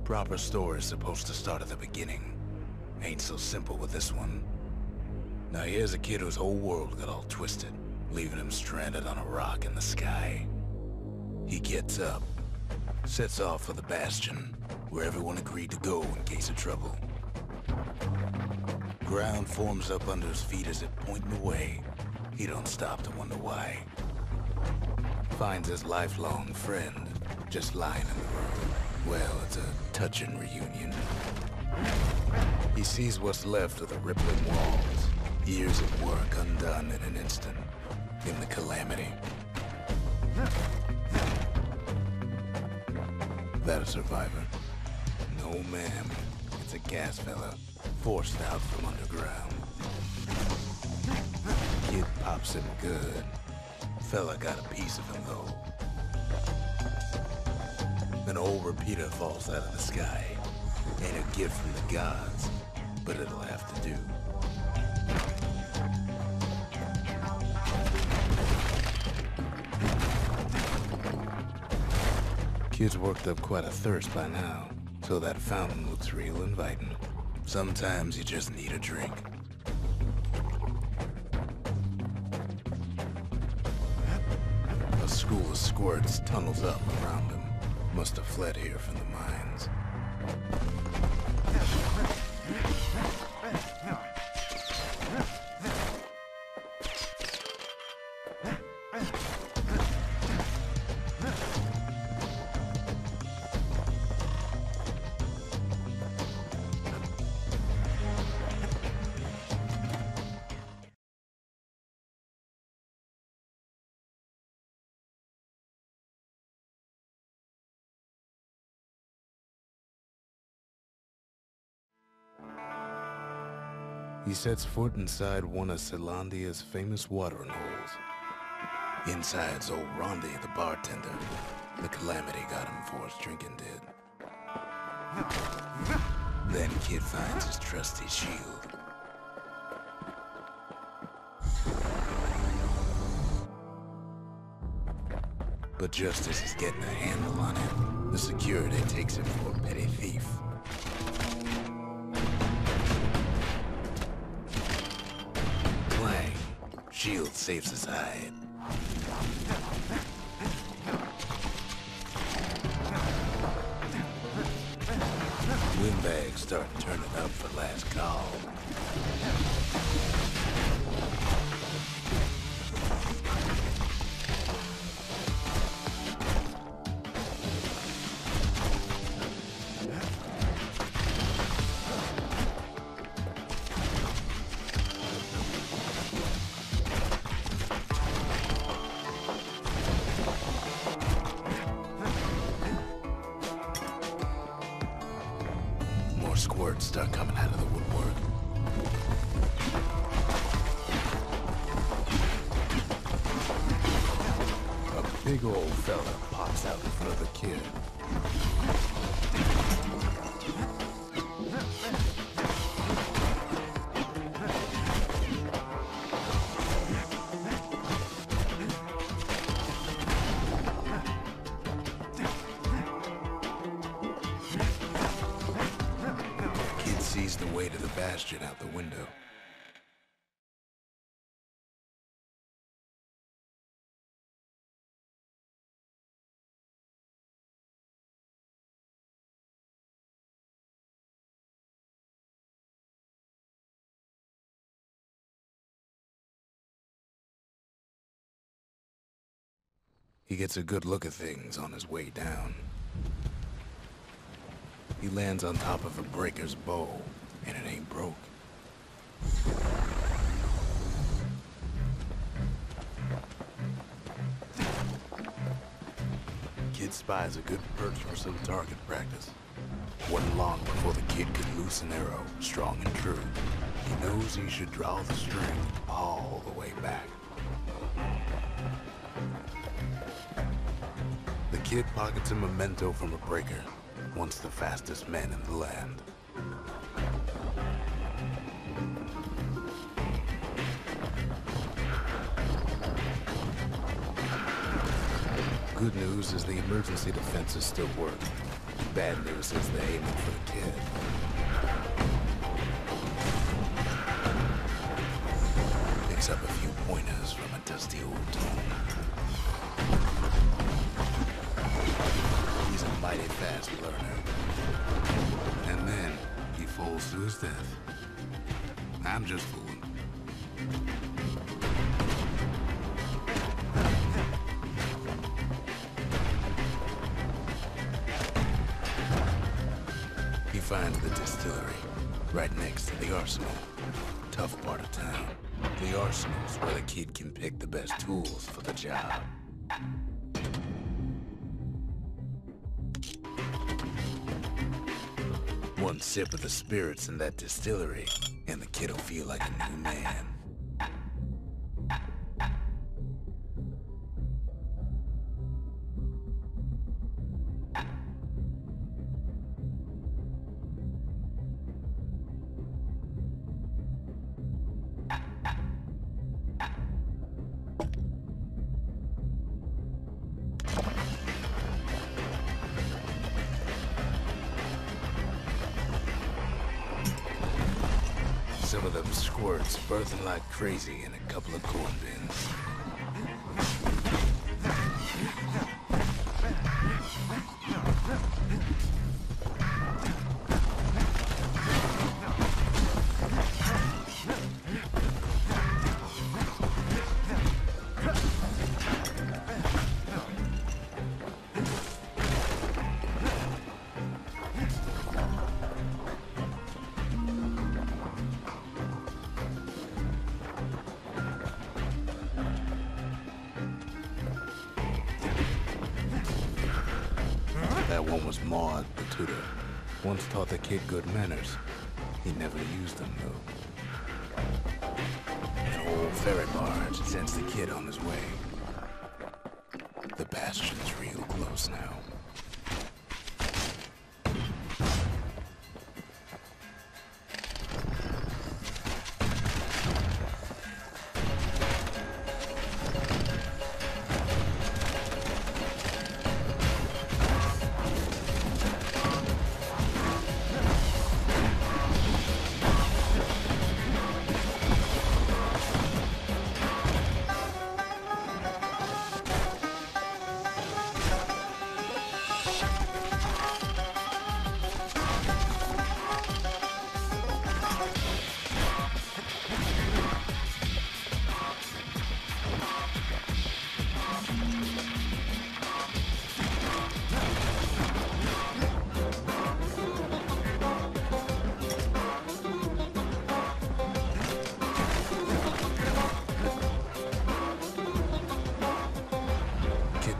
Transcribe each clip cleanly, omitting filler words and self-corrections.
Proper story is supposed to start at the beginning. Ain't so simple with this one. Now here's a kid whose whole world got all twisted, leaving him stranded on a rock in the sky. He gets up, sets off for the Bastion, where everyone agreed to go in case of trouble. Ground forms up under his feet as it pointing away. He don't stop to wonder why. Finds his lifelong friend just lying in the road. Well, it's a touching reunion. He sees what's left of the rippling walls. Years of work undone in an instant. In the calamity. That a survivor? No, ma'am. It's a gas fella, forced out from underground. Kid pops him good. Fella got a piece of him, though. An old repeater falls out of the sky. Ain't a gift from the gods, but it'll have to do. Kid's worked up quite a thirst by now, so that fountain looks real inviting. Sometimes you just need a drink. A school of squirts tunnels up around him. Must have fled here from the mines. He sets foot inside one of Zealandia's famous watering holes. Inside's old Rondi, the bartender. The calamity got him for his drinking did. Then Kid finds his trusty shield. But just as he's getting a handle on him, the security takes him for a petty thief. Clang. Shield saves his hide. Windbags start turning up for last call. Squirts start coming out of the woodwork. A big old fella pops out in front of the kid. Sees the way to the Bastion out the window. He gets a good look at things on his way down. He lands on top of a breaker's bow, and it ain't broke. Kid spies a good perch for some target practice. Wasn't long before the kid could loose an arrow, strong and true. He knows he should draw the string all the way back. The kid pockets a memento from a breaker. Once the fastest men in the land. Good news is the emergency defenses still work. Bad news is they're aiming for the kid. Picks up a few pointers from a dusty old tome. He's a mighty fast learner. And then he falls to his death. I'm just fooling. He finds the distillery, right next to the arsenal. Tough part of town. The arsenal's where the kid can pick the best tools for the job. One sip of the spirits in that distillery, and the kid'll feel like a new man. Some of them squirts birthing like crazy in a couple of corn bins. That one was Maud, the tutor. Once taught the kid good manners. He never used them, though. An old ferry barge sends the kid on his way. The Bastion's real close now.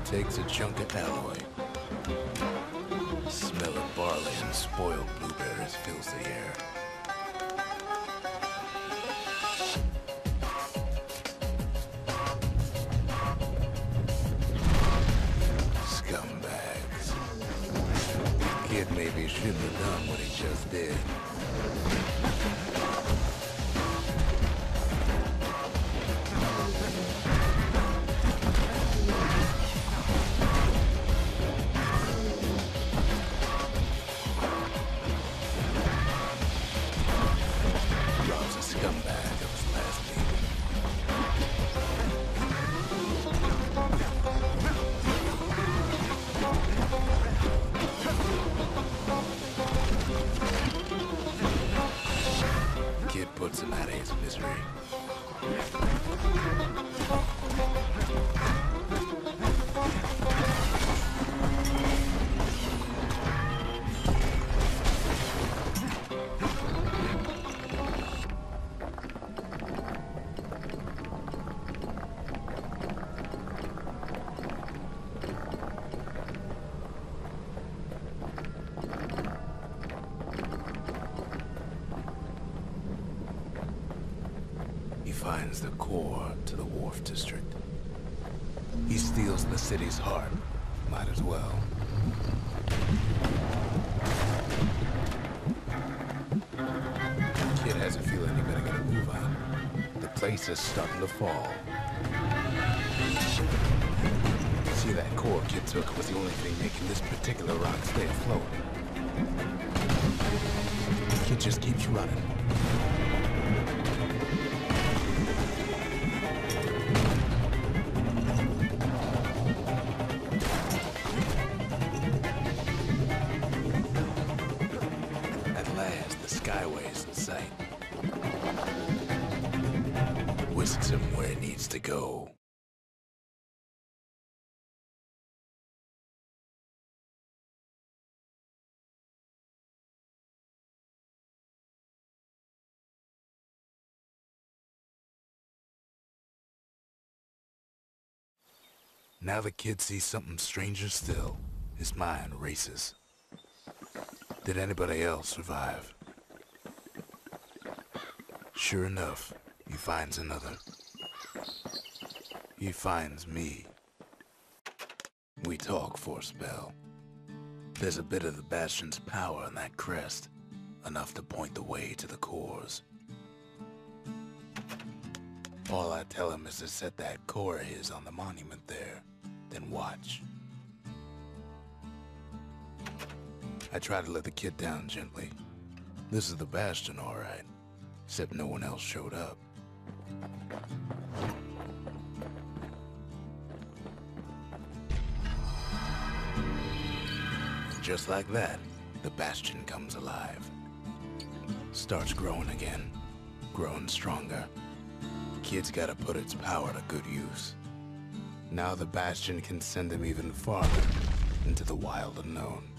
Takes a chunk of alloy. Smell of barley and spoiled blueberries fills the air. Scumbags. Kid maybe shouldn't have done what he just did. Puts him out of his misery. Finds the core to the Wharf District. He steals the city's heart. Might as well. Kid has a feeling he better get a move on. The place is starting to fall. See, that core kid took was the only thing making this particular rock stay afloat. The kid just keeps running. At last, the skyway's in sight. Whisks him where he needs to go. Now the kid sees something stranger still. His mind races. Did anybody else survive? Sure enough, he finds another. He finds me. We talk for a spell. There's a bit of the Bastion's power in that crest, enough to point the way to the cores. All I tell him is to set that core of his on the monument there, then watch. I try to let the kid down gently. This is the Bastion, all right, except no one else showed up. And just like that, the Bastion comes alive. Starts growing again, growing stronger. Kid's gotta put its power to good use. Now the Bastion can send him even farther into the wild unknown.